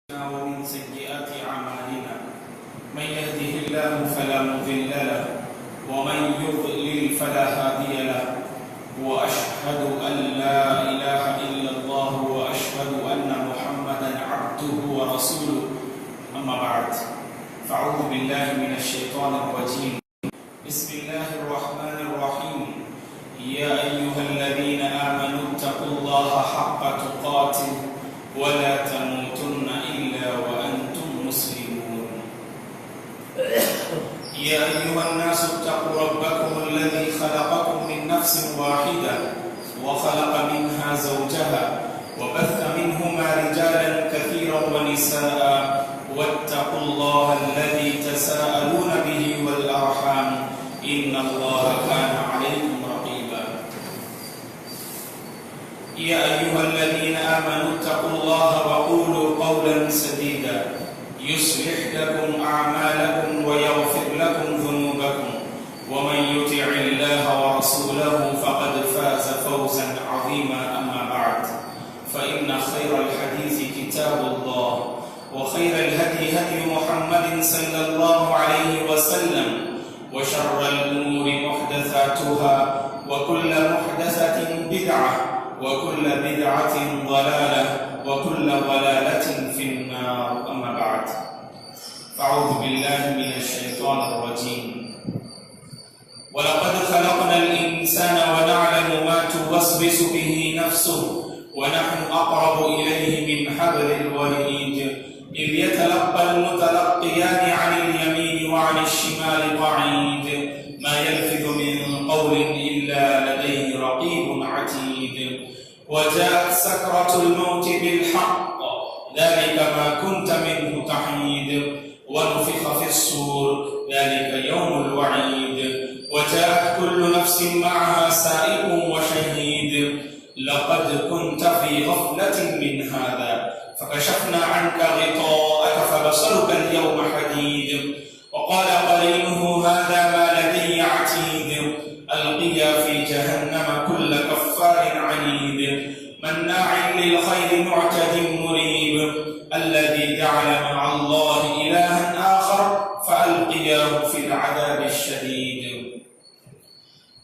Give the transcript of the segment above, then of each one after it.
ومن سيئات أعمالنا من يهده الله فلا مضل له ومن يضلل فلا هادي له وأشهد أن لا إله إلا الله وأشهد أن محمدا عبده ورسوله أما بعد فأعوذ بالله من الشيطان الرجيم بسم الله الرحمن الرحيم يا أيها الذين آمنوا اتقوا الله حق تقاته ولا تموتن إلا وأنتم مسلمون يا أيها الناس اتقوا ربكم الذي خلقكم من نفس واحدة وخلق منها زوجها وبث منهما رجالا كثيرا ونساء واتقوا الله الذي تساءلون به والأرحام إن الله كان عليكم رقيبا يا أيها الذين آمنوا اتقوا الله وقولوا قولا سديدا يصلح لكم أعمالكم ويغفر لكم ذنوبكم ومن يطع الله ورسوله فقد فاز فوزا عظيما أما بعد فإن خير الحديث كتاب الله وخير الهدي هدي محمد صلى الله عليه وسلم وشر الأمور محدثاتها وكل محدثة بدعة وكل بدعة ضلالة وكل ضلالة في النار أما بعد فأعوذ بالله من الشيطان الرجيم ولقد خلقنا الإنسان ونعلم ما توسوس به نفسه ونحن أقرب إليه من حبل الوريد إذ يتلقى المتلقيان عن اليمين وعن الشمال قعيد ما يلفظ من قول إلا لديه رقيب عتيد وجاءت سكرة الموت بالحق ذلك ما كنت منه تحيد ونفخ في الصور ذلك يوم الوعيد وجاءت كل نفس معها سائق وشهيد لقد كنت في غفلة من هذا فكشفنا عنك غطاءك فبصرك اليوم حديد وقال قرينه هذا ما لدي عتيد ألقيا في جهنم كل كفار عنيد مناع للخير معتد مريب الذي جعل مع الله إلها آخر فألقياه في العذاب الشديد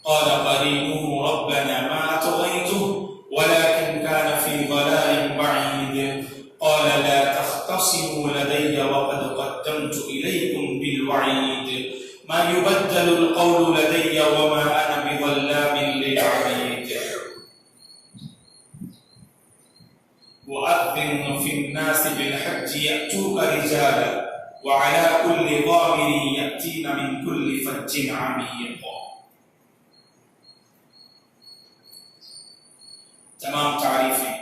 قال قرينه ربنا ما أطغيته ولكن كان في ضلال بعيد قال لا تختصموا لدي وقد قدمت إليكم بالوعيد ما يبدل القول لدي وما أنا بظلام للعبيد وأذن في الناس بالحج يأتوك رجالا وعلى كل ضامر يأتين من كل فج عميق تمام تعریفیں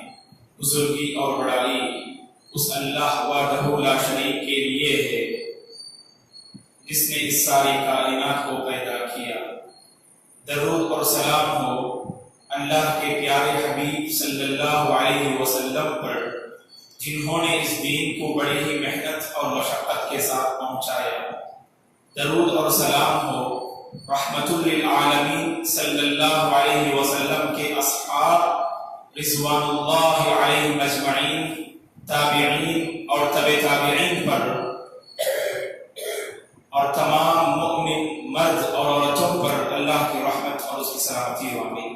بزرگی اور بڑائی اس اللہ وحدہ لا شریک کے لیے ہے جس نے اس ساری کائنات کو پیدا کیا۔ درود اور سلام ہو اللہ کے پیارے حبیب صلی اللہ علیہ وسلم پر جنہوں نے اس دین کو بڑی ہی محنت اور مشقت کے ساتھ پہنچایا۔ درود اور سلام ہو رحمت للعالمین صلی اللہ علیہ وسلم کے اصحاب رضوان اللہ علیہم اجمعین، تابعین اور تبع تابعین پر اور تمام مؤمن مرد اور عورتوں پر اللہ کی رحمت اور اس کی سلامتی و آمین۔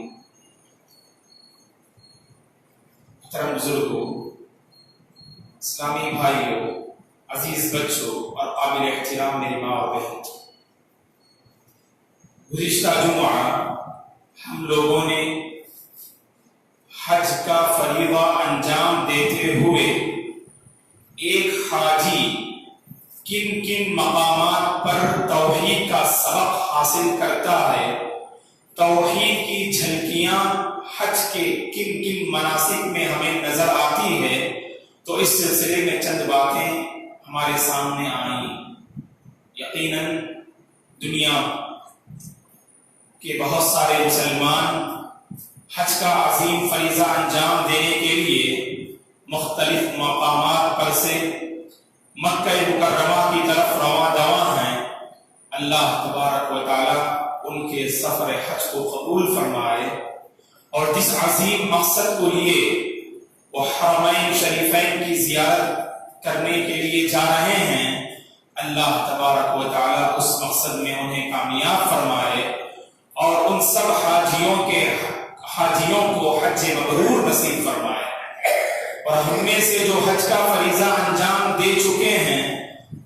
محترم بزرگوں، اسلامی بھائیوں، عزیز بچوں اور قابل احترام میری ماں اور بہن، گزشتہ جمعہ ہم لوگوں نے حج کا فریضہ انجام دیتے ہوئے ایک حاجی کن کن مقامات پر توحید کا سبق حاصل کرتا ہے، توحید کی جھلکیاں حج کے کن کن مناسک میں ہمیں نظر آتی ہے، تو اس سلسلے میں چند باتیں ہمارے سامنے آئیں۔ یقیناً دنیا کے بہت سارے مسلمان حج کا عظیم فریضہ انجام دینے کے لیے مختلف مقامات پر سے مکہ مکرمہ کی طرف رواں دواں ہیں۔ اللہ تبارک و تعالی ان کے سفر حج کو قبول فرمائے اور جس عظیم مقصد کو لیے وہ حرمین شریفین کی زیارت کرنے کے لیے جا رہے ہیں، اللہ تبارک و تعالی اس مقصد میں انہیں کامیاب فرمائے اور ان سب حاجیوں کو حج مبرور نصیب فرمائے، اور ہم میں سے جو حج کا فریضہ انجام دے چکے ہیں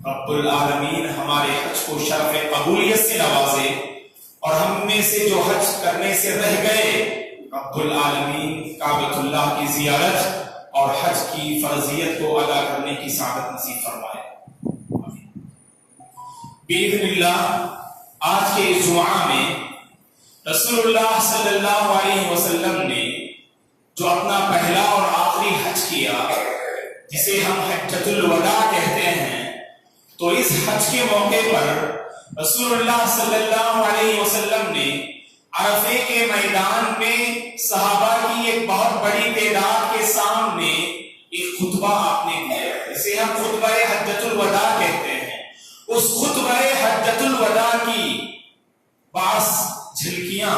رب العالمین ہمارے حج کو شرف قبولیت سے نوازے، اور ہم میں سے جو حج کرنے سے رہ گئے رب العالمین کعبۃ اللہ کی زیارت اور حج کی فرضیت کو ادا کرنے کی سعادت نصیب فرمائے۔ باذن اللہ آج کے اس جمعہ میں رسول اللہ صلی اللہ علیہ وسلم نے جو اپنا پہلا اور آخری حج کیا جسے ہم حجۃ الوداع کہتے ہیں، تو اس حج کے موقع پر رسول اللہ صلی اللہ علیہ وسلم نے عرفے کے میدان میں صحابہ کی ایک بہت بڑی تعداد کے سامنے ایک خطبہ آپ نے دیا جسے ہم خطبہ حجۃ الوداع کہتے ہیں۔ اس خطبہ حجۃ الوداع کی بعض جھلکیاں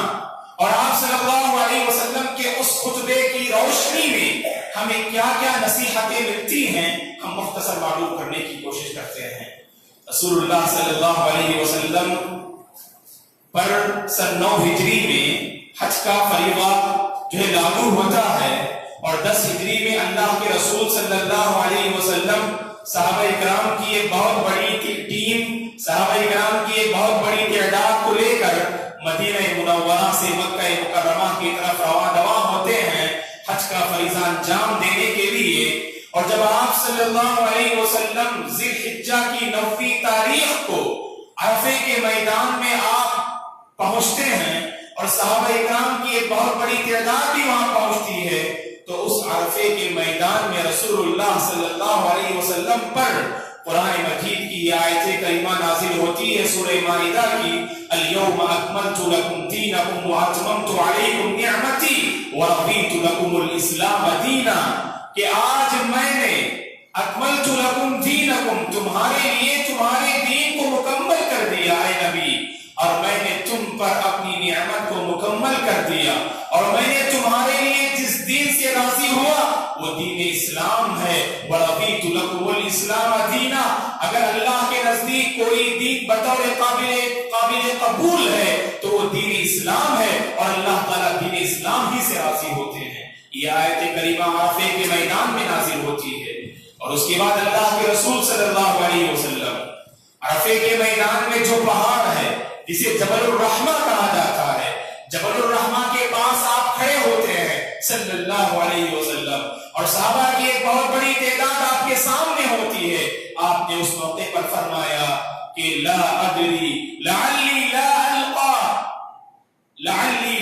اور آپ صلی اللہ علیہ وسلم کے اس خطبے کی روشنی میں ہمیں کیا کیا نصیحتیں ملتی ہیں ہم مختصر معلوم کرنے کی کوشش کرتے ہیں۔ رسول اللہ صلی اللہ علیہ وسلم پر سن 9 ہجری میں حج کا فریضہ جو ہے لاگو ہوتا ہے، اور 10 ہجری میں اللہ کے رسول صلی اللہ علیہ وسلم صحابہ اکرام کی ایک بہت بڑی ٹیم، صحابہ اکرام کی ایک بہت بڑی تعداد کو لے کر مدینہ منورہ سے مکہ مکرمہ کی طرف رواں ہوتے ہیں حج کا فریضہ انجام دینے کے لیے۔ اور جب آپ صلی اللہ علیہ وسلم ذی الحجہ کی 9ویں تاریخ کو عرفے کے میدان میں آپ پہنچتے ہیں اور صحابہ اکرام کی ایک بہت بڑی تعداد بھی وہاں پہنچتی ہے، تو اس عرفے کے میدان میں رسول اللہ صلی اللہ علیہ وسلم پر قرآن مجید کی یہ آیت کریمہ نازل ہوتی ہے سورہ مائدہ کی، اليوم اکملت لکم دینکم واتممت علیکم نعمتی ورضیت لکم الاسلام دینا، کہ آج میں نے اکملت لکم دینکم تمہارے لیے تمہارے دین کو مکمل کر دیا اے نبی، اور میں نے تم پر اپنی نعمت کو مکمل کر دیا، اور میں نے تمہارے لیے جس دین سے راضی ہوا وہ دین اسلام ہے، وَرَضِيتُ لَكُمُ الْإِسْلَامَ دِينًا۔ اگر اللہ کے نزدیک کوئی دین بطور قابل قبول ہے تو وہ دین اسلام ہے، اور اللہ تعالیٰ دین اسلام ہی سے راضی ہوتے ہیں۔ یہ آیت کریمہ عرفے کے میدان میں نازل ہوتی ہے، اور اس کے بعد اللہ کے رسول صلی اللہ علیہ وسلم عرفے کے میدان میں جو پہاڑ ہے جسے جبل الرحمہ کہا جاتا ہے، جبل الرحمہ کے پاس آپ کھڑے ہوتے ہیں صلی اللہ علیہ وسلم، اور صحابہ کی ایک بہت بڑی تعداد آپ کے سامنے ہوتی ہے۔ آپ نے اس موقع پر فرمایا کہ لا ادری لعلی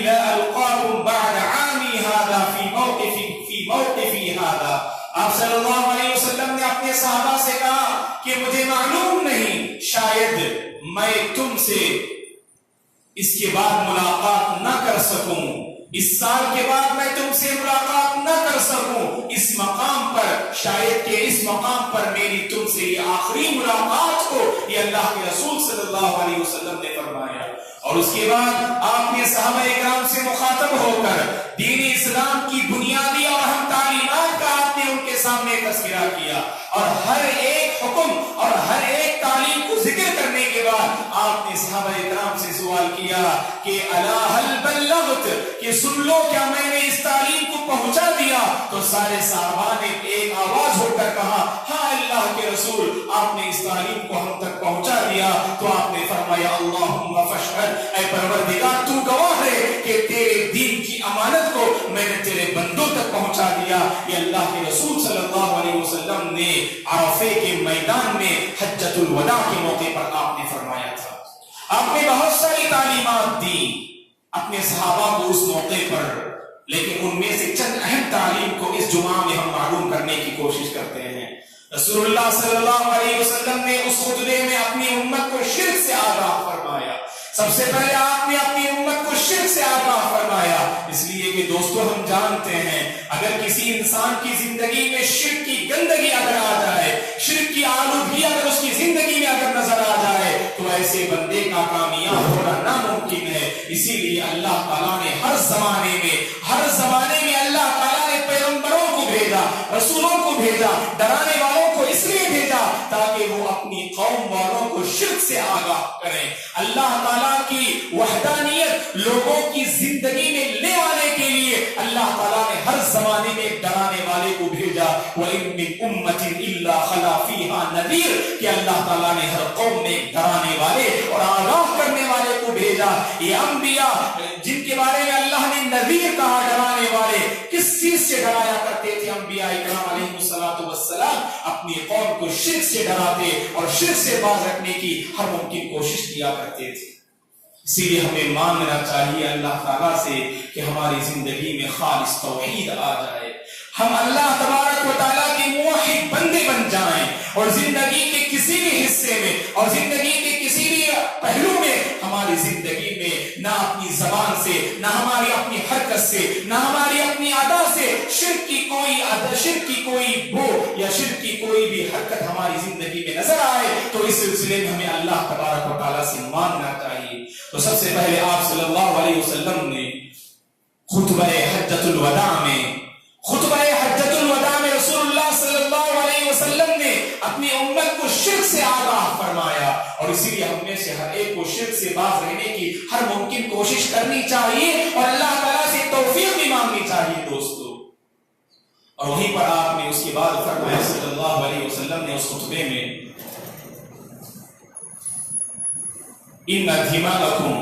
لا القاكم بعد عامی هذا فی موقفی هذا۔ آپ صلی اللہ علیہ وسلم نے اپنے صحابہ سے کہا کہ مجھے معلوم نہیں، شاید میں تم سے اس کے بعد ملاقات نہ کر سکوں، اس سال کے بعد میں تم سے ملاقات نہ کر سکوں، اس مقام پر شاید کہ اس مقام پر میری تم سے یہ آخری ملاقات ہو، یہ اللہ کے رسول صلی اللہ علیہ وسلم نے فرمایا۔ اور اس کے بعد آپ نے صحابہ اکرام سے مخاطب ہو کر دین اسلام کی بنیادی اور اہم تعلیمات کا آپ نے ان کے سامنے تذکرہ کیا، اور ہر ایک حکم اور ہر ایک تعلیم کو ذکر کرنے کے بعد آپ نے صحابہ اکرام سے سوال کیا کہ الا هل بلغت، کہ سن لو کیا میں نے اس تعلیم کو پہنچا دیا؟ تو سارے صحابہ نے ایک آواز ہو کر کہا ہاں اللہ کے رسول، آپ نے اس تعلیم کو ہم تک پہنچا دیا۔ تو آپ نے فرمایا اللہم فاشہد، اے پروردگار تو گواہ ہے کہ تیرے دین کی امانت کو میں نے تیرے بندوں تک پہنچا دیا۔ یہ اللہ کے رسول صلی اللہ علیہ وسلم نے عرفے کے میدان میں حجۃ الوداع کے موقع پر آپ نے فرمایا تھا۔ آپ نے بہت ساری تعلیمات دی اپنے صحابہ کو اس موقع پر، لیکن ان میں سے چند اہم تعلیم کو اس جمعہ میں ہم معلوم کرنے کی کوشش کرتے ہیں۔ رسول اللہ صلی اللہ علیہ وسلم نے اس خطبے میں اپنی امت کو شرک سے آگاہ فرمایا۔ سب سے پہلے آپ نے اپنی امت کو شرک سے آگاہ فرمایا، اس لیے کہ دوستو ہم جانتے ہیں اگر کسی انسان کی زندگی میں شرک کی گندگی اگر آ جائے، شرک کی آلودگی اگر اس کی زندگی میں اگر نظر آ جائے تو ایسے بندے کا کامیاب ہونا ناممکن ہے۔ اسی لیے اللہ تعالیٰ نے ہر زمانے میں اللہ تعالیٰ نے پیغمبروں کو بھیجا، رسولوں کو بھیجا، ڈرانے والوں کو اس لیے بھیجا تاکہ وہ اپنی قوم والوں کو شرک سے آگاہ کریں. اللہ تعالیٰ کی وحدانیت لوگوں کی زندگی میں لے آنے کے لیے اللہ تعالیٰ نے ہر زمانے میں ایک ڈرانے والے کو بھیجا. وَإِن مِّن أُمَّةٍ إِلَّا خَلَا فِيهَا نَذِيرٌ کہ اللہ تعالیٰ نے ہر قوم میں ایک ڈرانے والے اور آگاہ کرنے والے کو بھیجا. یہ انبیاء جن کے بارے میں اللہ نے نذیر کہا, ڈرانے والے, کس چیز سے ڈرایا کرتے تھے؟ انبیاء اکرام علیہ الصلوۃ والسلام اپنی قوم کو شرک سے ڈراتے اور شرک سے باز رکھنے کی ہر ممکن کوشش کیا کرتے تھے. اسی لیے ہمیں مانگنا چاہیے اللہ تعالیٰ سے کہ ہماری زندگی میں خالص توحید آ جائے, ہم اللہ تبارک و تعالیٰ کے موحد بندے بن جائیں اور زندگی کے کسی بھی حصے میں اور زندگی کے کسی بھی پہلو میں ہماری زندگی میں نہ اپنی زبان سے, نہ ہماری اپنی حرکت سے, نہ ہماری اپنی ادا سے شرک کی کوئی بو یا شرک کی کوئی بھی حرکت ہماری زندگی میں نظر آئے تو اس سلسلے میں ہمیں اللہ تبارک و تعالیٰ سے مانگنا چاہیے. تو سب سے پہلے آپ صلی اللہ علیہ وسلم نے خطبہ حجۃ الوداع میں رسول اللہ صلی اللہ علیہ وسلم نے اپنی امت کو شرک سے آگاہ فرمایا, اور اسی لیے ہم میں سے ہر ایک کو شرک سے باز رہنے کی ہر ممکن کوشش کرنی چاہیے اور اللہ تعالیٰ سے توفیق بھی مانگنی چاہیے دوستو. اور وہیں پر آپ نے اس کے بعد فرمایا صلی اللہ علیہ وسلم نے اس خطبے میں, ان دماءکم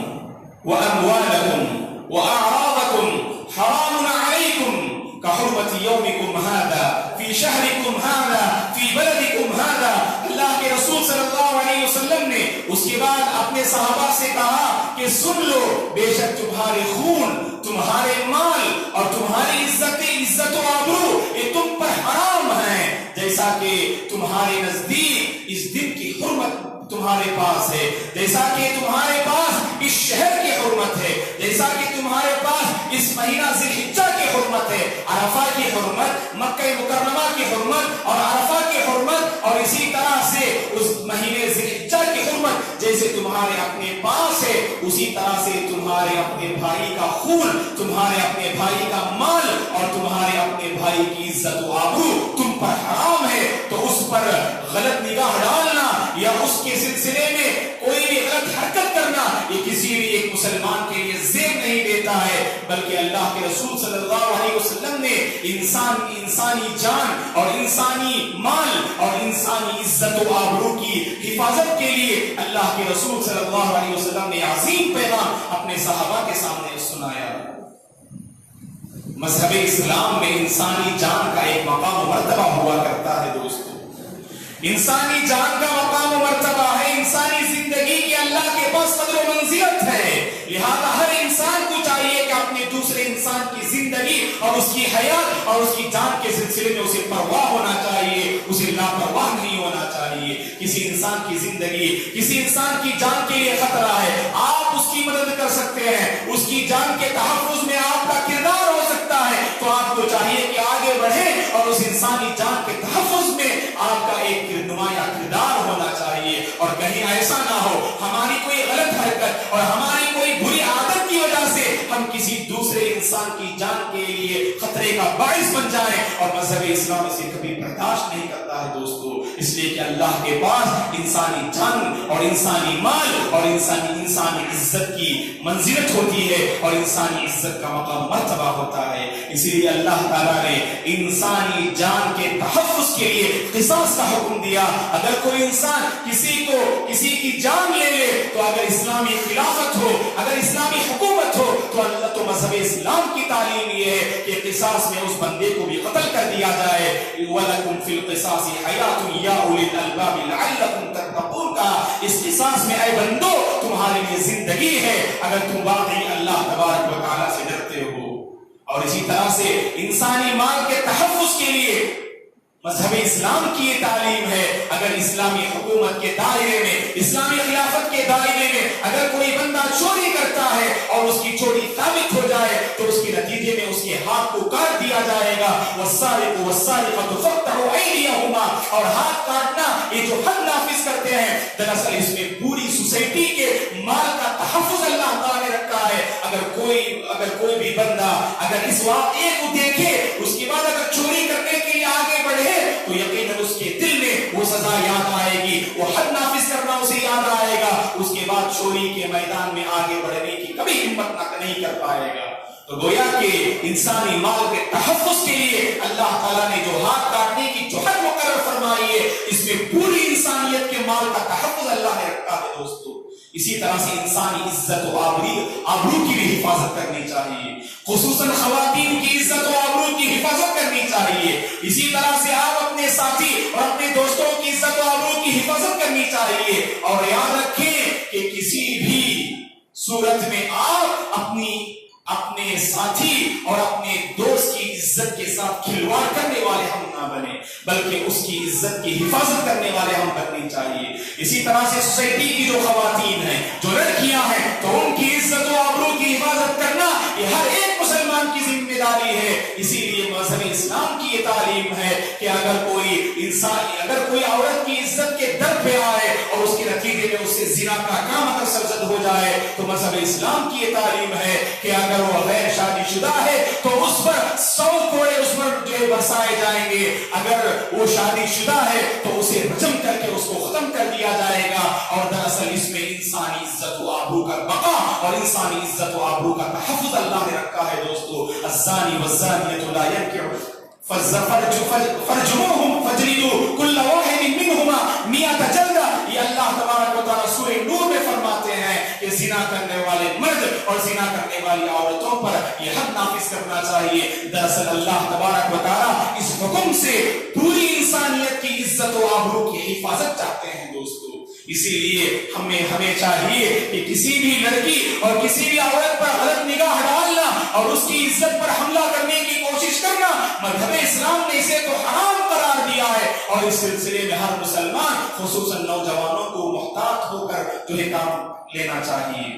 واموالکم واعراضکم حرام علیکم كحرمة يومكم هذا في شهركم هذا في بلدكم هذا. اللہ کے رسول صلی اللہ علیہ وسلم نے اس کے بعد اپنے صحابہ سے کہا کہ سن لو, بے شک تمہارے خون, تمہارے مال اور تمہاری عزت و آبرو یہ تم پر حرام ہیں, جیسا کہ تمہارے نزدیک اس دن کی حرمت تمہارے پاس ہے, جیسا کہ تمہارے پاس اس شہر کی حرمت ہے, جیسا کہ تمہارے پاس اس مہینہ ذی الحجہ کی حرمت ہے, عرفہ کی حرمت, مکہ مکرمہ کی حرمت اور عرفہ کی حرمت, اور اسی طرح سے اس مہینے ذی الحجہ کی حرمت جیسے تمہارے اپنے پاس ہے, اسی طرح سے تمہارے اپنے بھائی کا خون, تمہارے اپنے بھائی کا مال اور تمہارے اپنے بھائی کی عزت و آبرو تم پر حرام ہے. تو اس پر غلط نگاہ ڈالنا یا اس کے سلسلے میں کوئی بھی غلط حرکت کرنا یہ کسی بھی ایک مسلمان کے لیے زیب نہیں دیتا ہے, بلکہ اللہ کے رسول صلی اللہ علیہ وسلم نے انسانی جان اور انسانی مال اور انسانی عزت و آبرو کی حفاظت کے لیے اللہ کے رسول صلی اللہ علیہ وسلم نے عظیم پیغام اپنے صحابہ کے سامنے سنایا. مذہب اسلام میں انسانی جان کا ایک مقام و مرتبہ ہوا کرتا ہے دوستو, انسانی جان کا مقام و مرتبہ ہے, انسانی زندگی کی اللہ کے پاس قدر و منزلت ہے. لہذا ہر انسان کو چاہیے کہ اپنے دوسرے انسان کی زندگی اور اس کی حیات اور اس کی جان کے سلسلے میں اسے پرواہ ہونا چاہیے, اسے لاپرواہ نہیں ہونا چاہیے. کسی انسان کی زندگی, کسی انسان کی جان کے لیے خطرہ ہے, آپ اس کی مدد کر سکتے ہیں, اس کی جان کے تحفظ میں آپ کا کردار ہو سکتا ہے, تو آپ کو چاہیے کہ آگے بڑھیں اور اس انسانی جان کے تحفظ میں آپ کا ایک نمایاں کردار ہونا چاہیے. اور کہیں ایسا نہ ہو ہماری کوئی غلط حرکت اور ہماری کوئی بری عادت کی وجہ سے ہم کسی دوسرے انسان کی جان کے لیے خطرے کا باعث بن جائیں, اور مذہب اسلام اسے کبھی برداشت نہیں کرتا ہے دوستو. اس لیے کہ اللہ کے پاس انسانی جان اور انسانی مال اور انسانی عزت کی منزلت ہوتی ہے اور انسانی عزت کا مقام مرتبہ ہوتا ہے. اسی لیے اللہ تعالیٰ نے انسانی جان کے تحفظ کے لیے قصاص کا حکم دیا. اگر کوئی انسان کسی کی جان لے لے تو اگر اسلامی خلافت ہو, اگر اسلامی حکومت ہو تو مذہب اسلام کی تعلیم یہ ہے کہ قصاص میں اس بندے کو بھی قتل کر دیا جائے. وَلَكُمْ فِي الْقِصَاصِ حَيَاتٌ يَا أُولِي الْأَلْبَابِ لَعَلَّكُمْ تَتَّقُونَ کا اس قصاص میں اے بندو تمہارے لیے زندگی ہے اگر تم واقعی اللہ تبارک و تعالیٰ سے ڈرتے ہو. اور اسی طرح سے انسانی مال کے تحفظ کے لیے مذہب اسلام کی یہ تعلیم ہے. اگر اسلامی حکومت کے دائرے میں, اسلامی خلافت کے دائرے میں اگر کوئی بندہ چوری کرتا ہے اور اس کی چوری ثابت ہو جائے تو اس کے نتیجے میں اس کے ہاتھ کو کاٹ دیا جائے گا. وَالسَّارِقُ وَالسَّارِقَةُ فَاقْطَعُوا أَيْدِيَهُمَا, اور ہاتھ کاٹنا یہ جو حد نافذ کرتے ہیں دراصل اس میں پوری سوسائٹی کے مال کا تحفظ اللہ تعالیٰ نے رکھا ہے. اگر کوئی بھی بندہ اگر اس واقعے کو دیکھے اس کے بعد اگر چوری کرنے کے لیے آگے بڑھے تو یقیناً اس کے دل میں وہ سزا یاد آئے گی, وہ حد نافذ کرنا اسے یاد آئے گا, اس کے بعد چوری کے میدان میں آگے بڑھنے کی کبھی ہمت نہیں کر پائے گا. تو گویا کہ انسانی مال کے تحفظ کے لیے اللہ تعالیٰ نے جو ہاتھ کاٹنے کی جو حد مقرر فرمائی ہے اس میں پوری انسانیت کے مال کا تحفظ اللہ نے رکھا ہے دوستو. اسی طرح سے انسانی عزت و آبرو کی بھی حفاظت کرنی چاہیے, خصوصاً خواتین کی عزت و آبرو کی حفاظت کرنی چاہیے. اسی طرح سے آپ اپنے ساتھی اور اپنے دوستوں کی عزت و آبرو کی حفاظت کرنی چاہیے. اور یاد رکھیں کہ کسی بھی صورت میں آپ اپنے ساتھی اور اپنے دوست کی عزت کے ساتھ کھلواڑ کرنے والے ہم نہ بنیں, بلکہ اس کی عزت کی حفاظت کرنے والے ہم بننی چاہیے. اسی طرح سے سوسائٹی کی جو خواتین ہیں, جو لڑکیاں ہیں, تو ان کی عزت و آبرو کی حفاظت کرنا یہ ہر ایک مسلمان کی ذمہ داری ہے. اسی لیے مذہب اسلام کی یہ تعلیم ہے کہ اگر کوئی عورت کی عزت کے در پہ آئے اور اس کے نتیجے میں اس سے زنا کا کام اگر سرزد ہو جائے تو مذہب اسلام کی یہ تعلیم ہے کہ اگر وہ غیر شادی شدہ ہے تو اس پر 100 کوڑے اس پر جو برسائے جائیں گے. اگر وہ شادی شدہ ہے تو اسے رجم کر کے اس کو ختم کر دیا جائے گا. اور دراصل اس میں انسانی عزت و آبرو کا بقا اور انسانی عزت و آبرو کا تحفظ اللہ نے رکھا ہے دوستو. الزانی والزانیۃ لا ينكح فرجموهم فاجلدوا كل واحد منهما 100 جلدہ. یہ اللہ تبارک و تعالیٰ سورہ نور میں فرماتے ہیں کہ زنا کرنے والے مرد اور زنا کرنے والی عورتوں پر یہ حد نافذ کرنا چاہیے. دراصل اللہ تبارک و تعالیٰ اس حکم سے پوری انسانیت کی عزت و آبرو کی حفاظت چاہتے ہیں دوستو. اسی لیے ہمیں چاہیے کہ کسی بھی لڑکی اور کسی بھی عورت پر غلط نگاہ ڈالنا اور اس کی عزت پر حملہ کرنے کی کوشش کرنا مذہب اسلام نے اسے تو حرام قرار دیا ہے. اور اس سلسلے میں ہر مسلمان خصوصاً نوجوانوں کو محتاط ہو کر جو ہے کام لینا چاہیے.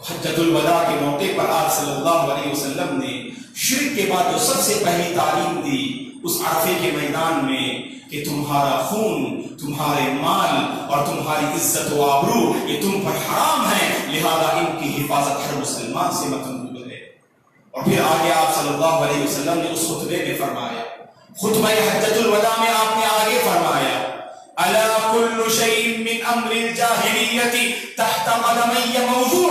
حجۃ الوداع کے موقع پر آپ صلی اللہ علیہ وسلم نے شرک کے بعد جو سب سے پہلی تعلیم دی اس عرفے کے میدان میں کہ تمہارا خون, تمہارے مال اور تمہاری عزت و آبرو یہ تم پر حرام ہے, لہذا ان کی حفاظت ہر مسلمان سے مطلوب ہے. اور پھر آگے آپ صلی اللہ علیہ وسلم نے اس خطبے میں فرمایا, خطبہ حجۃ الوداع میں آپ نے آگے فرمایا الا كل شيء من امر الجاهليه تحت قدمي موضوع.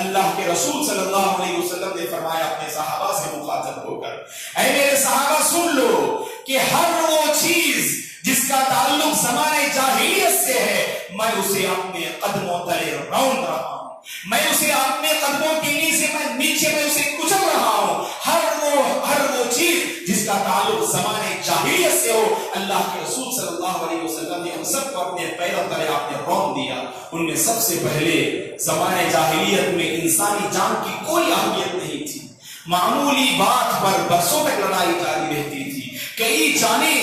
اللہ کے رسول صلی اللہ علیہ وسلم نے فرمایا اپنے صحابہ سے مخاطب ہو کر, اے میرے صحابہ سن لو کہ ہر وہ چیز جس کا تعلق زمانے جاہلیت سے ہے میں اسے اپنے قدموں تلے رون رہا ہوں, میں اسے اپنے قدموں کے نیچے میں اسے کچل رہا ہوں. ہر وہ چیز جس کا تعلق زمانے جاہلیت سے ہو اللہ کے رسول صلی اللہ علیہ وسلم نے ہم سب کو اپنے پیروں تلے آپ نے رون دیا. ان میں سب سے پہلے زمانے جاہلیت میں انسانی جان کی کوئی اہمیت نہیں تھی, معمولی بات پر برسوں تک لڑائی جاری رہتی تھی, کئی جانیں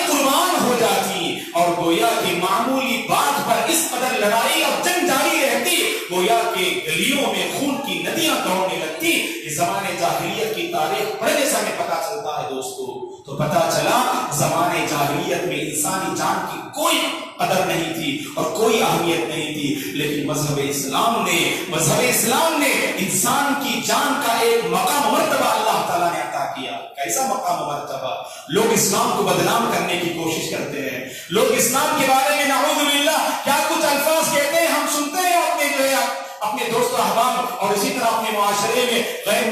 قربان ہو جاتی اور گویا کہ معمولی بات پر اس قدر لڑائی اور جنگ جاری رہتی گویا کہ گلیوں میں خون کی ندیاں دوڑنے لگتی. اس زمانے جاہلیت کی تاریخ پڑھنے سے ہمیں پتا چلتا ہے دوستو, تو پتا چلا زمانے جاہلیت میں انسانی جان کی کوئی قدر نہیں تھی اور کوئی اہمیت نہیں تھی. لیکن مذہب اسلام نے انسان کی جان کا ایک مقام مرتبہ اللہ تعالیٰ نے عطا کیا. کیسا مقام مرتبہ؟ لوگ اسلام کو بدنام کرنے کی کوشش کرتے ہیں, لوگ اسلام کے بارے میں نعوذ باللہ کیا کچھ الفاظ کہتے ہیں ہم سنتے ہیں اپنے دوست و احباب اور اسی طرح اپنے معاشرے میں غیر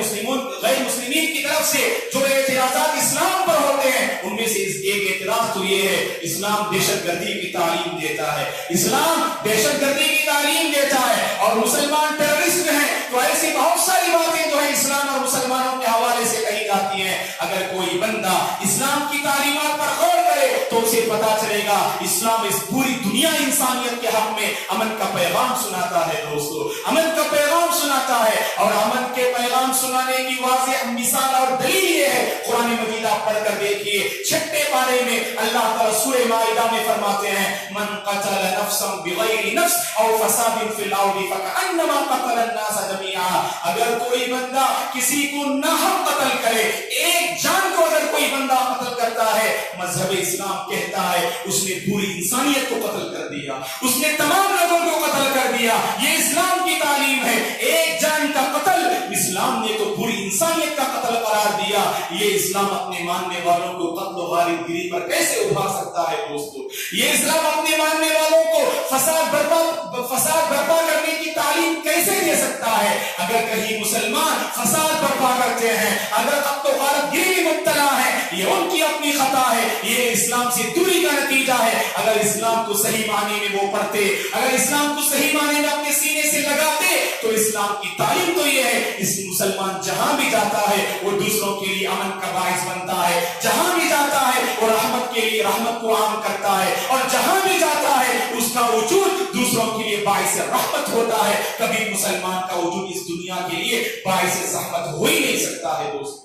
مسلمین کی طرف سے جو اعتراضات اسلام پر ہوتے ہیں ان میں سے ایک اعتراض تو یہ ہے اسلام دہشت گردی کی تعلیم دیتا ہے, اسلام دہشت گردی کی تعلیم دیتا ہے اور مسلمان ٹیررسٹ ہیں. تو ایسی بہت ساری باتیں جو ہے اسلام اور مسلمانوں کے حوالے سے کہی جاتی ہیں. اگر کوئی بندہ اسلام کی تعلیمات پر غور کرے تو اسے پتا چلے گا اسلام اس پوری دنیا انسانیت کے حق میں امن کا پیغام سناتا ہے دوستو، امن کا پیغام سناتا ہے۔ اور امن کے پیغام سنانے کی واضح مثال اور دلیل یہ ہے، قرآن مجید آپ پڑھ کر دیکھیے 6 پارے میں اللہ تعالیٰ سورہ مائدہ میں فرماتے ہیں من قتل نفسا بغیر نفس او فساد فی الارض فکأنما قتل الناس جميعا، اگر کوئی بندہ کسی کو ناحق قتل کرے، ایک جان کو اگر کوئی بندہ قتل کرتا ہے، مذہب اسلام کہتا ہے اس نے پوری انسانیت کو قتل کر دیا، اس نے تمام لوگوں کو قتل کر دیا۔ یہ اسلام کی تعلیم ہے، ایک جان کا قتل اسلام نے تو پوری انسانیت کا قتل قرار دیا۔ یہ اسلام اپنے ماننے والوں کو قتل و غارت گیری پر کیسے اٹھا سکتا ہے دوستو؟ یہ اسلام اپنے ماننے والوں کو فساد برپا کرنے کی تعلیم کیسے دے سکتا ہے؟ اگر کہیں مسلمان فساد برپا کرتے ہیں، اگر قتل و غارت گیری میں مبتلا ہے، یہ ان کی اپنی خطا ہے، یہ اسلام سے دوری کا نتیجہ ہے۔ اگر اسلام کو صحیح معنی میں وہ پڑھتے، اگر اسلام کو صحیح معنی میں اپنے سینے سے لگاتے تو اسلام کی تعلیم تو یہ ہے اس مسلمان جہاں بھی جاتا ہے وہ دوسروں کے لیے امن کا باعث بنتا ہے، جہاں بھی جاتا ہے وہ رحمت کے لیے رحمت کو عام کرتا ہے، اور جہاں بھی جاتا ہے اس کا وجود دوسروں کے لیے باعث رحمت ہوتا ہے۔ کبھی مسلمان کا وجود اس دنیا کے لیے باعث رحمت ہو ہی نہیں سکتا ہے دوستو۔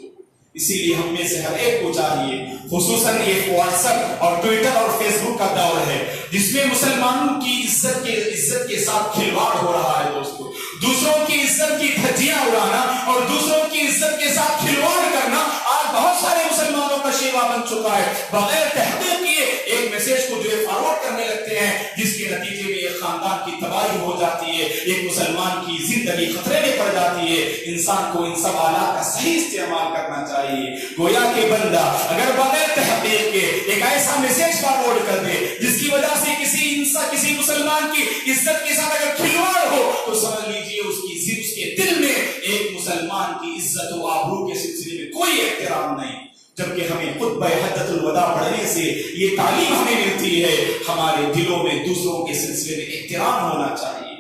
اسی لیے ہم میں سے ہر ایک کو چاہیے، خصوصاً یہ واٹس ایپ اور ٹویٹر اور فیس بک کا دور ہے جس میں مسلمانوں کی عزت کے ساتھ کھلواڑ ہو رہا ہے دوستو، دوسروں کی عزت کی دھجیاں اڑانا اور دوسروں کی عزت کے ساتھ کھلواڑ کرنا آج بہت سارے مسلمانوں کا شیوا بن چکا ہے۔ بغیر تحقیق کیے ایک میسج کو جو ہے فارورڈ کرنے لگتے ہیں، جس کے نتیجے میں ایک خاندان کی تباہی ہو جاتی ہے، ایک مسلمان کی زندگی خطرے میں پڑ جاتی ہے۔ انسان کو ان سب آلات کا صحیح استعمال کرنا چاہیے۔ گویا کہ بندہ اگر بغیر تحقیق کے ایک ایسا میسج فارورڈ کر دے جس کی وجہ سے کسی مسلمان کی عزت کے ساتھ اگر کھلواڑ ہو تو سمجھ لیجیے اس کے دل میں ایک مسلمان کی عزت و آبرو کے سلسلے میں کوئی احترام نہیں۔ جبکہ ہمیں خطبہ حجۃ الوداع پڑھنے سے یہ تعلیم ہمیں ملتی ہے، ہمارے دلوں میں دوسروں کے سلسلے میں احترام ہونا چاہیے،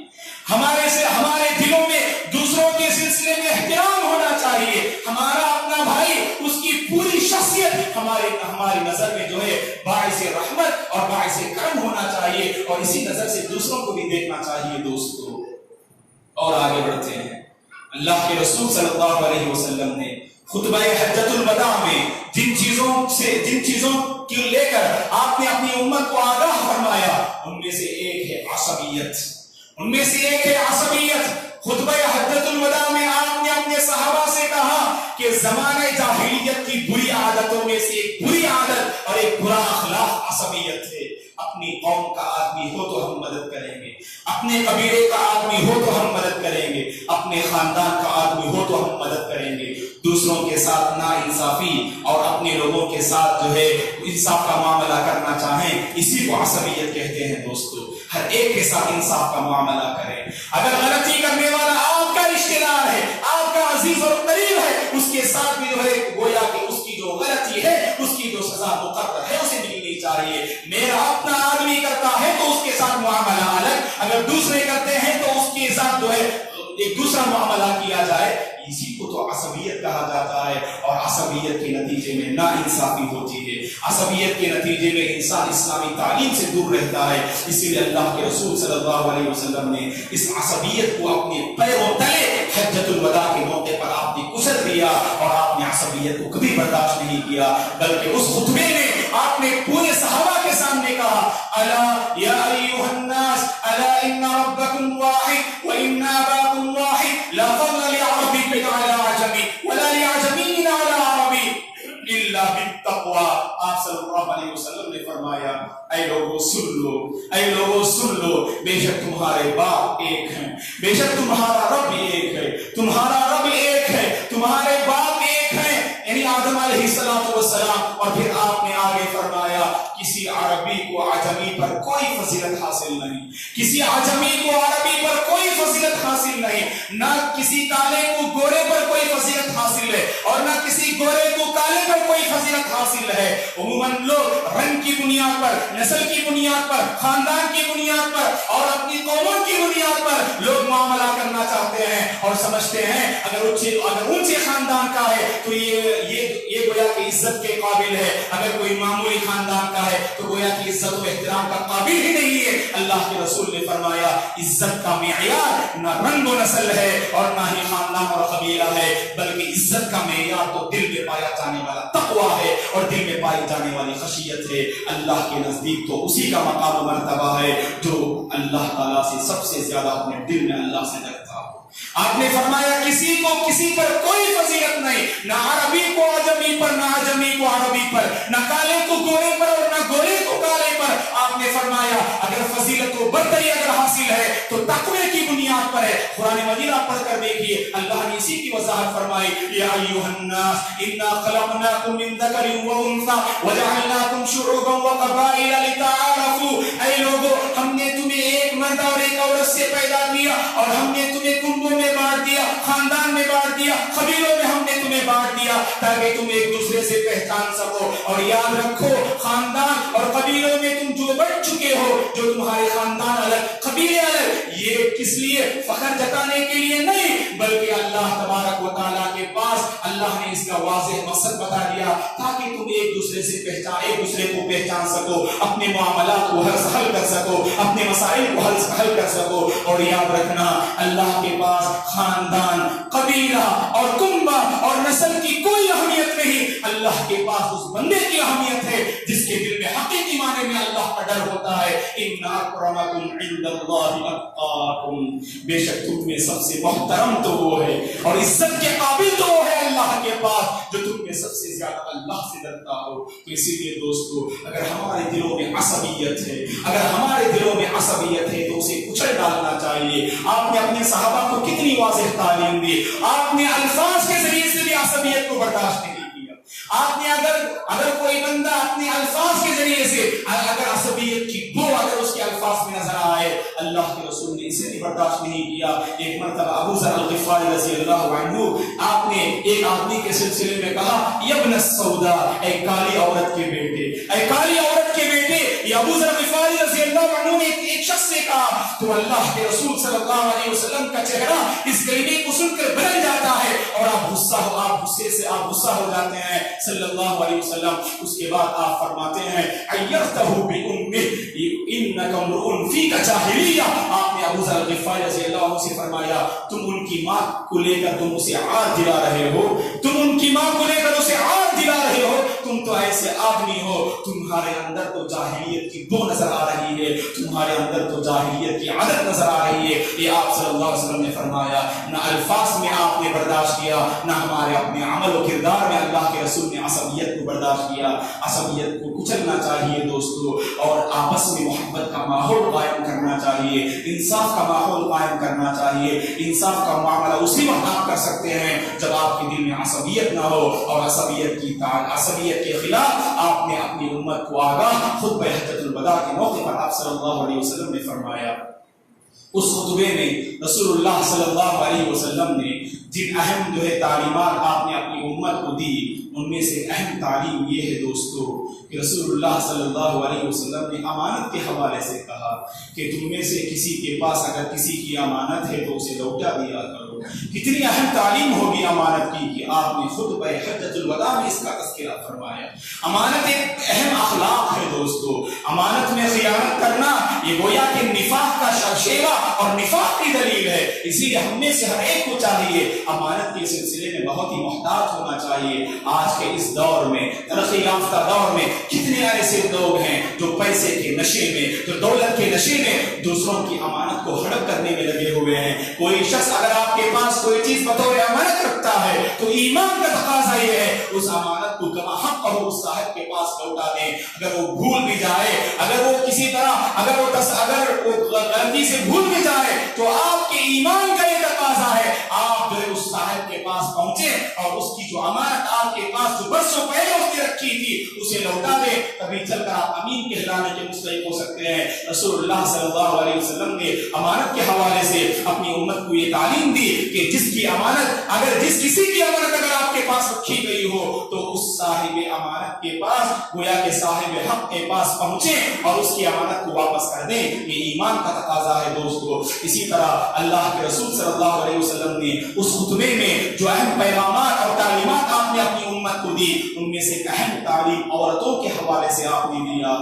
ہمارے دلوں میں دوسروں کے سلسلے میں احترام ہونا چاہیے۔ ہمارا اپنا بھائی، اس کی پوری شخصیت ہماری نظر میں جو ہے باعث رحمت اور باعث کرم ہونا چاہیے، اور اسی نظر سے دوسروں کو بھی دیکھنا چاہیے دوستو۔ اور آگے بڑھتے ہیں، اللہ کے رسول صلی اللہ علیہ وسلم نے خطبہ حجۃ الوداع میں جن چیزوں کو لے کر آپ نے اپنی امت کو آگاہ فرمایا، ان میں سے ایک ہے عصبیت۔ خطبہ حجۃ الوداع میں آپ نے اپنے صحابہ سے کہا کہ زمانہ جاہلیت کی بری عادتوں میں سے ایک بری عادت اور ایک برا اخلاق عصبیت ہے۔ اپنی قوم کا آدمی ہو تو ہم مدد کریں گے، اپنے قبیلے کا آدمی ہو تو ہم مدد کریں گے، اپنے خاندان کا آدمی ہو تو ہم مدد کریں گے۔ دوسروں کے ساتھ نا انصافی اور اپنے لوگوں کے ساتھ جو ہے انصاف کا معاملہ کرنا چاہیں، اسی کو عصبیت کہتے ہیں دوستو۔ ہر ایک کے ساتھ انصاف کا معاملہ کریں۔ اگر غلطی کرنے والا آپ کا رشتہ دار ہے، آپ کا عزیز اور قریب ہے، اس کے ساتھ بھی جو ہے گویا کہ اس کی جو غلطی ہے، اس کی جو سزا مقرر ہے اسے ملنی چاہیے۔ میرا اپنا آدمی کرتا ہے تو اس کے ساتھ معاملہ الگ، اگر دوسرے کرتے ہیں تو اس کے ساتھ جو ہے ایک دوسرا معاملہ کیا جائے، اسی کو تو عصبیت کہا جاتا ہے۔ اور عصبیت کے نتیجے میں نا انصافی ہوتی ہے، عصبیت کے نتیجے میں انسان اسلامی تعلیم سے دور رہتا ہے۔ اسی لیے اللہ کے رسول صلی اللہ علیہ وسلم نے اس عصبیت کو اپنے پیروں تلے حجۃ الوداع کے موقع پر آپ نے کچل دیا، اور آپ نے عصبیت کو کبھی برداشت نہیں کیا، بلکہ اس خطبے میں آپ نے پورے صحابہ کے سامنے کہا الا یا ایھا الناس الا ان ربکم واحد وان اباکم واحد لا فضل لعربی على عجمی ولا لعجمی على عربی الا بالتقوی۔ آپ صلی اللہ علیہ وسلم نے فرمایا اے لوگوں سن لو، بے شک تمہارے باپ ایک ہیں، بے شک تمہارا رب ایک ہے، تمہارا رب ایک ہے، تمہارے باپ ایک ہیں، یعنی آدم علیہ السلام۔ اور پھر آپ نے آگے فرمایا کسی عربی کو عجمی پر کوئی فضیلت حاصل نہیں، کسی عجمی کو عربی پر کوئی فضیلت حاصل نہیں، نہ کسی کالے کو گورے پر کوئی فضیلت حاصل ہے، اور نہ کسی گورے کو کالے پر کوئی فضیلت حاصل ہے۔ عموماً لوگ رنگ کی بنیاد پر، نسل کی بنیاد پر، خاندان کی بنیاد پر اور اپنی قوموں کی بنیاد پر لوگ معاملہ کرنا چاہتے ہیں، اور سمجھتے ہیں اگر اونچے خاندان کا ہے تو یہ گویا کہ عزت کے قابل ہے، اگر کوئی معمولی خاندان کا ہے تو گویا کہ عزت و احترام کا قابل ہی نہیں ہے۔ اللہ کے رسول نے فرمایا عزت کا معیار نہ رنگ و نسل ہے اور نہ ہی خاندان اور قبیلہ ہے، بلکہ عزت کا معیار تو دل میں پایا جانے والا تقویٰ ہے اور دل میں پائی جانے والی خشیت ہے۔ اللہ کے نزدیک تو اسی کا مقام و مرتبہ ہے جو اللہ تعالیٰ سے سب سے زیادہ اپنے دل میں اللہ سے ڈرتا ہو۔ آپ نے فرمایا کسی کو کسی پر کوئی فضیلت نہیں، نہ عربی کو عجمی پر، نہ عجمی کو عربی پر، نہ کالے کو گورے پر اور نہ گورے کو کالے پر۔ آپ نے فرمایا اگر فضیلت و برتری اگر حاصل ہے تو تقوی کی بنیاد پر ہے۔ قرآن مجید آپ پڑھ کر دیکھیے، اللہ نے اسی کی وضاحت فرمائی، یا ایھا الناس انا خلقناکم من ذکر و انثی وجعلناکم شعوبا وقبائل لتعارفوا۔ اے لوگو، ہم نے تمہیں ایک مرد اور ایک عورت سے پیدا کیا اور ہم نے تمہیں کنبوں میں بانٹ دیا، خاندان میں بانٹ دیا، قبیلوں میں ہم نے تمہیں بانٹ دیا تاکہ تم ایک دوسرے سے پہچان سکو۔ اور یاد رکھو خاندان اور قبیلوں میں تم جو بڑھ چکے ہو، جو تمہارے خاندان الگ قبیلے الگ، یہ کس لیے فخر جتانے کے لیے نہیں، بلکہ اللہ تبارک و تعالیٰ کے پاس اللہ نے اس کا واضح مقصد بتا دیا تاکہ تم ایک دوسرے سے ایک دوسرے کو پہچان سکو، اپنے معاملات کو حل کر سکو، اپنے مسائل کو حل کر سکو۔ اور یاد رکھنا اللہ کے پاس خاندان، قبیلہ اور کنبہ اور نسل کی کوئی اہمیت نہیں، اللہ کے پاس اس بندے کی اہمیت ہے جس کے دل میں حقیقی معنی میں اللہ کا ڈر ہوتا ہے۔ ان اکرمکم عند اللہ اتقاکم، بے شک تم میں سب سے محترم تو وہ ہے اور عزت کے قابل تو وہ ہے اللہ کے پاس جو تم میں سب سے زیادہ اللہ سے ڈرتا ہو۔ تو اسی لیے دوستو، اگر ہمارے دلوں میں عصبیت ہے، اگر ہمارے دلوں میں عصبیت ہے تو اسے کچل ڈالنا چاہیے۔ آپ نے اپنے صحابہ کو کتنی واضح تعلیم دی، آپ نے الفاظ کے ذریعے سے بھی عصبیت کو برداشت نہیں کیا۔ آپ نے اگر کوئی بندہ اپنے الفاظ کے ذریعے سے اگر عصبیت کی بو اگر اس کے الفاظ میں نظر آئے، اللہ کے رسول نے اسے بھی برداشت نہیں کیا۔ ایک مرتبہ ابو ذر الغفاری رضی اللہ عنہ، آپ نے ایک آدمی کے سلسلے میں کہا، یبن السودا، اے کالی عورت کے بیٹے، اے کالی عورت کے بیٹے۔ یہ ابو ذر الغفاری رضی اللہ عنہ نے ایک شخص سے کہا تو اللہ کے رسول صلی اللہ علیہ وسلم کا چہرہ اس کلمے کو سن کر بدل جاتا ہے اور آپ غصے سے غصہ ہو جاتے ہیں صلی اللہ علیہ وسلم۔ اس کے بعد آپ فرماتے ہیں عیرتہ بأمہ انک امرؤ فیک جاہلیہ۔ آپ نے ابو ذر الغفاری رضی اللہ عنہ سے فرمایا تم ان کی ماں کو لے کر تم اسے عار دلا رہے ہو، تم ان کی ماں کو لے کر اسے عار دلا رہے ہو، تم تو ایسے آدمی ہو، تمہارے اندر تو جاہلیت کی بو نظر آ رہی ہے، تمہارے اندر تو جاہلیت کی عادت نظر آ رہی ہے۔ یہ آپ صلی اللہ علیہ وسلم نے فرمایا، نہ الفاظ میں آپ نے برداشت کیا، نہ ہمارے اپنے عمل و کردار میں اللہ کے رسول نے عصبیت کو برداشت کیا۔ عصبیت کو کچلنا چاہیے دوستو، اور آپس میں محبت کا ماحول قائم کرنا چاہیے، انصاف کا ماحول قائم کرنا چاہیے۔ انصاف کا معاملہ اسی وقت آپ کر سکتے ہیں جب آپ کے دل میں عصبیت نہ ہو، اور عصبیت کے خلاف آپ نے اپنی امت کو آگاہ خطبہ حجۃ الوداع کے موقع پر آپ صلی اللہ علیہ وسلم نے فرمایا۔ اس خطبے میں رسول اللہ صلی اللہ علیہ وسلم نے جن اہم تعلیمات آپ نے اپنی امت کو دی، ان میں سے اہم تعلیم یہ ہے دوستو کہ رسول اللہ صلی اللہ علیہ وسلم نے امانت کے حوالے سے کہا کہ تم میں سے کسی کے پاس اگر کسی کی امانت ہے تو اسے لوٹا دیا کرو۔ کتنی اہم تعلیم ہوگی امانت کی کہ آپ نے خطبہ حجۃ الوداع میں اس کا تذکرہ فرمایا۔ امانت ایک اہم اخلاق ہے دوستو، امانت میں خیانت کرنا یہ گویا کہ نفاق کا شرشیرہ اور نفاق کی دلیل ہے۔ اسی لیے ہم میں سے ہر ایک کو چاہیے امانت کے سلسلے میں بہت ہی محتاط ہونا چاہیے۔ آج کے اس دور میں، ترقی یافتہ دور میں، کتنے ایسے لوگ ہیں جو پیسے کے نشے میں، جو دولت کے نشے میں دوسروں کی امانت کو ہڑپ کرنے میں لگے ہوئے ہیں۔ کوئی شخص اگر آپ کے پاس کوئی چیز بطور امانت رکھتا ہے تو ایمان کا تقاضا یہ ہے اس امانت کو کما حق ہو اس صاحب کے پاس لوٹا دیں۔ اگر وہ بھول بھی جائے، اگر وہ کسی طرح اگر وہ غلطی سے بھول بھی جائے تو آپ کے ایمان کا یہ تقاضا ہے آپ جو ہے اس صاحب کے پاس پہنچے اور اس کی جو امانت آپ کے پاس جو برسوں پہلے اس نے رکھی تھی اسے لوٹا دے، تبھی چل کر آپ امین کہلانے کے مستحق ہو سکتے ہیں۔ رسول اللہ صلی اللہ علیہ وسلم نے امانت کے حوالے سے اپنی امت کو یہ تعلیم دی کہ جس کسی کی امانت اگر آپ کے پاس رکھی گئی ہو تو اس صاحب امانت کے پاس گویا کہ صاحب حق کے پاس پہنچیں اور اس کی امانت کو واپس کر دیں. یہ ایمان کا تقاضا ہے دوستو. اسی طرح اللہ کے رسول صلی اللہ علیہ وسلم نے اس خطبے میں جو اہم پیغامات اور تعلیمات آپ نے اپنی امت کو دی, ان میں سے ایک اہم تعلیم عورتوں کے حوالے سے آپ نے دیا.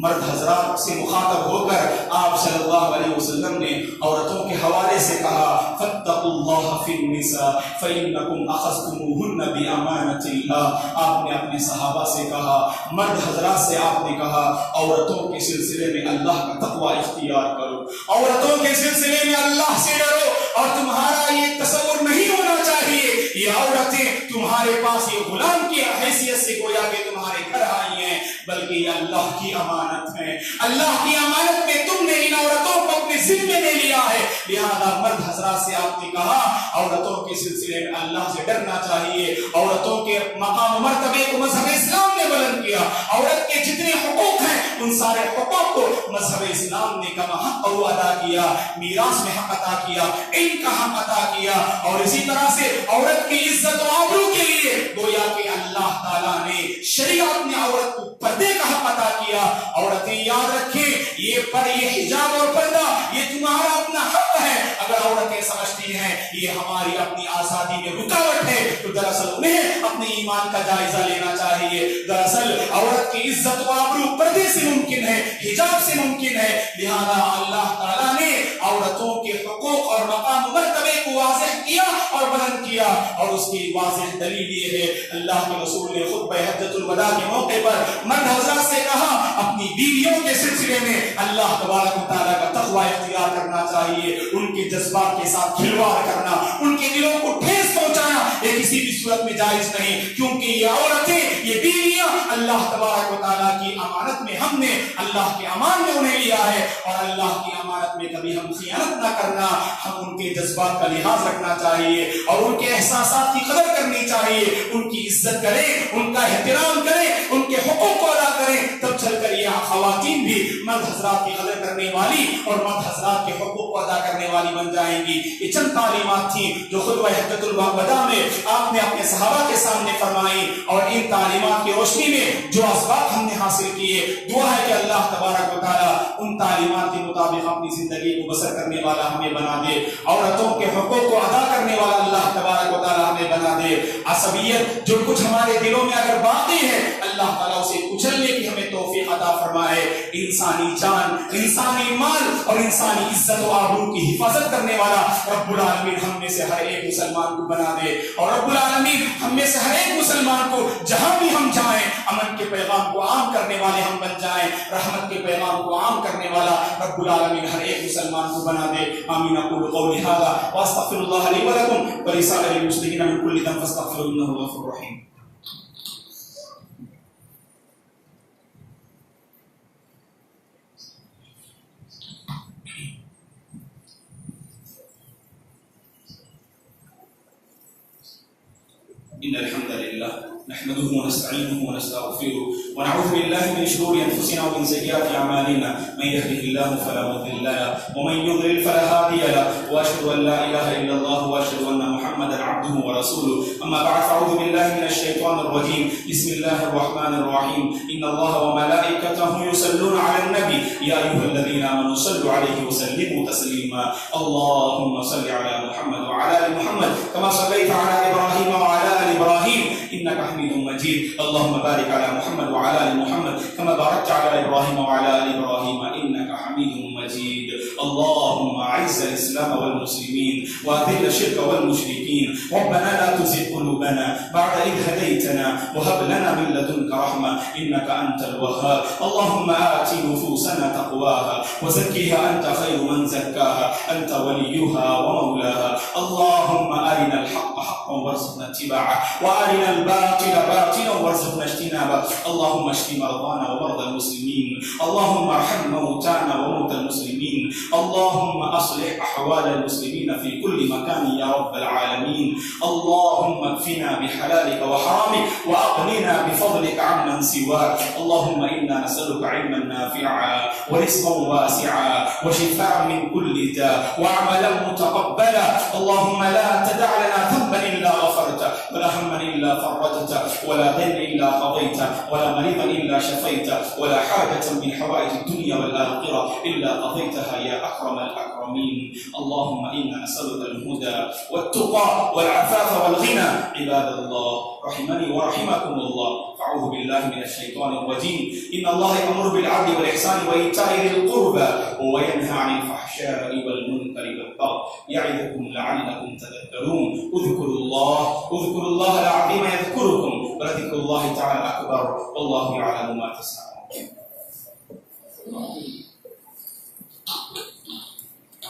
مرد حضرات سے مخاطب ہو کر آپ صلی اللہ علیہ وسلم نے عورتوں کے حوالے سے کہا فاتقوا اللہ فی النساء فإنکم اخذتموہن بامانۃ اللہ. آپ نے اپنے صحابہ سے کہا, مرد حضرات سے آپ نے کہا, عورتوں کے سلسلے میں اللہ کا تقوی اختیار کرو, عورتوں کے سلسلے میں اللہ سے ڈرو, اور تمہارا یہ تصور نہیں ہونا چاہیے یہ عورتیں تمہارے پاس یہ غلام کی حیثیت سے گویا کہ تمہارے گھر آئی ہیں, بلکہ یہ اللہ کی امانت ہے. اللہ کی امانت میں تم نے ان عورتوں کو اپنے ذمے لے لیا ہے. لہذا مرد حضرات سے آپ نے کہا عورتوں کے سلسلے میں اللہ سے ڈرنا چاہیے. عورتوں کے مقام و مرتبے کو مذہب اسلام نے بلند کیا. عورت کے جتنے حقوق ہیں ان سارے حقوق کو مذہب اسلام نے کما حق ادا کیا, میراث میں حق عطا کیا, علم کا حق عطا کیا, اور اسی طرح سے عورت کی عزت و آبرو کے لیے گویا کہ اللہ تعالیٰ نے شریعت نے عورت کو پردے کا حق عطا کیا. عورتیں یاد رکھیں یہ حجاب اور پردہ یہ تمہارا اپنا حق ہے. اگر عورتیں سمجھتی ہیں یہ ہماری اپنی آزادی میں رکاوٹ ہے تو دراصل انہیں اپنے ایمان کا جائزہ لینا چاہیے. دراصل عورت کی عزت و آبرو پردے سے ممکن ہے, حجاب سے ممکن ہے. لہذا اللہ تعالیٰ نے عورتوں کے حقوق اور مقام و مرتبے کو واضح کیا اور بلند کیا, اور اس کی واضح دلیل یہ ہے اللہ کے رسول نے خطبہ حجۃ الوداع کے موقع پر مرد حضرات سے کہا اپنی بیویوں کے سلسلے میں اللہ تبارک و تعالیٰ کا تقوی اختیار کرنا چاہیے. ان کے جذبات کے ساتھ کھلواڑ کرنا, ان کے دلوں کو ٹھیس پہنچانا یہ کسی بھی صورت میں جائز نہیں, کیونکہ یہ عورتیں یہ بیویاں اللہ تبارک و تعالیٰ کی امانت میں ہم نے اللہ کے امان میں انہیں لیا ہے, اور اللہ کی امانت میں کبھی ہم خیانت نہ کرنا. ہم ان کے جذبات کا لحاظ رکھنا چاہیے اور ان کے احساسات کی قدر کرنی چاہیے, ان کی عزت کریں, ان کا احترام کریں, ان کے حقوق کو ادا کریں, تب چل کر یہ خواتین بھی مرد حضرات کی قدر کرنے والی اور مرد حضرات کے حقوق کو ادا کرنے والی بن جائیں گی. یہ چند تعلیمات تھیں جو خطبہ حجۃ الوداع میں آپ نے اپنے صحابہ کے سامنے فرمائی, اور ان تعلیمات کی روشنی میں جو اسباق ہم نے حاصل کیے, دعا ہے کہ اللہ تبارک و تعالیٰ ان تعلیمات کے مطابق اپنی زندگی کو بسر کرنے والا ہمیں بنا دے, عورتوں کے حقوق کو ادا کرنے والا اللہ تبارک و تعالیٰ ہمیں بنا دے. عصبیت جو کچھ ہمارے دلوں میں اگر باقی ہے اللہ تعالیٰ اسے کچلنے کی ہمیں توفیق عطا فرمائے. انسانی جان, انسانی مال اور انسانی عزت و آبرو کی حفاظت کرنے والا رب العالمین ہم میں سے ہر ایک مسلمان کو بنا دے, اور رب العالمین ہم میں سے ہر ایک مسلمان کو جہاں بھی ہم جائیں امن کے پیغام کو عام کرنے والے ہم بن جائیں, رحمت کے پیغام کو عام کرنے والا رب العالمین ہر ایک مسلمان کو بنا دے. آمین. اقول قولی ھذا واستغفر اللہ لی ولکم ولسائر المسلمین من کل ذنب فاستغفروہ انہ هو الغفور الرحیم. إن الحمد لله نحمده ونستعينه ونستغفره ونعوذ بالله من شرور أنفسنا ومن سيئات أعمالنا, من يهده الله فلا مضل له ومن يضلل فلا هادي له, وأشهد أن لا إله إلا الله وأشهد أن محمدا عبده ورسوله. أما بعد فأعوذ بالله من الشيطان الرجيم. بسم الله الرحمن الرحيم. إن الله وملائكته يصلون على النبي يا أيها الذين آمنوا صلوا عليه وسلموا تسليما. اللهم صل على محمد وعلى آل محمد كما صليت على إبراهيم وعلى آل إبراهيم إنك حميد مجيد. اللهم بارك على محمد وعلى آل محمد كما باركت على إبراهيم وعلى آل إبراهيم إنك حميد مجيد. اللهم أعز الإسلام والمسلمين وأذل الشرك والمشركين. ربنا لا تزغ قلوبنا بعد إذ هديتنا وهب لنا من لدنك رحمة إنك أنت الوهاب. اللهم آت نفوسنا تقواها وزكها أنت خير من زكاها أنت وليها ومولاها. اللهم أرنا الحق حقا وارزقنا اتباعه وأرنا الباطل باطلا وارزقنا اجتنابه. اللهم اشف مرضانا ومرضى المسلمين. اللهم ارحم موتانا وموتى المسلمين. اللهم أصلح أحوال المسلمين في كل مكان يا رب العالمين. اللهم اكفنا بحلالك وحرامك وأغننا بفضلك عمن سواك. اللهم إنا نسألك علما نافعا ورزقا واسعا وشفاء من كل داء وعملا متقبلا. اللهم لا تدع لنا ذنبا إلا غفرته ولا هما إلا فرجته ولا دينا إلا قضيته ولا مريضا إلا شفيته ولا حاجة من حوائج الدنيا والآخرة إلا قضيتها يا أكرم الأكرمين. اللهم إنا نسألك الهدى والتقى والعفاف والغنى. عباد الله رحمني ورحمكم الله، فاعوذ بالله من الشيطان الرجيم. إن الله يأمر بالعدل والإحسان وإيتاء ذي القربى وينهى عن الفحشاء والمنكر والبغي يعظكم لعلكم تذكرون. اذكروا الله العظيم يذكركم، ولذكر الله تعالى أكبر، والله يعلم ما تصنعون.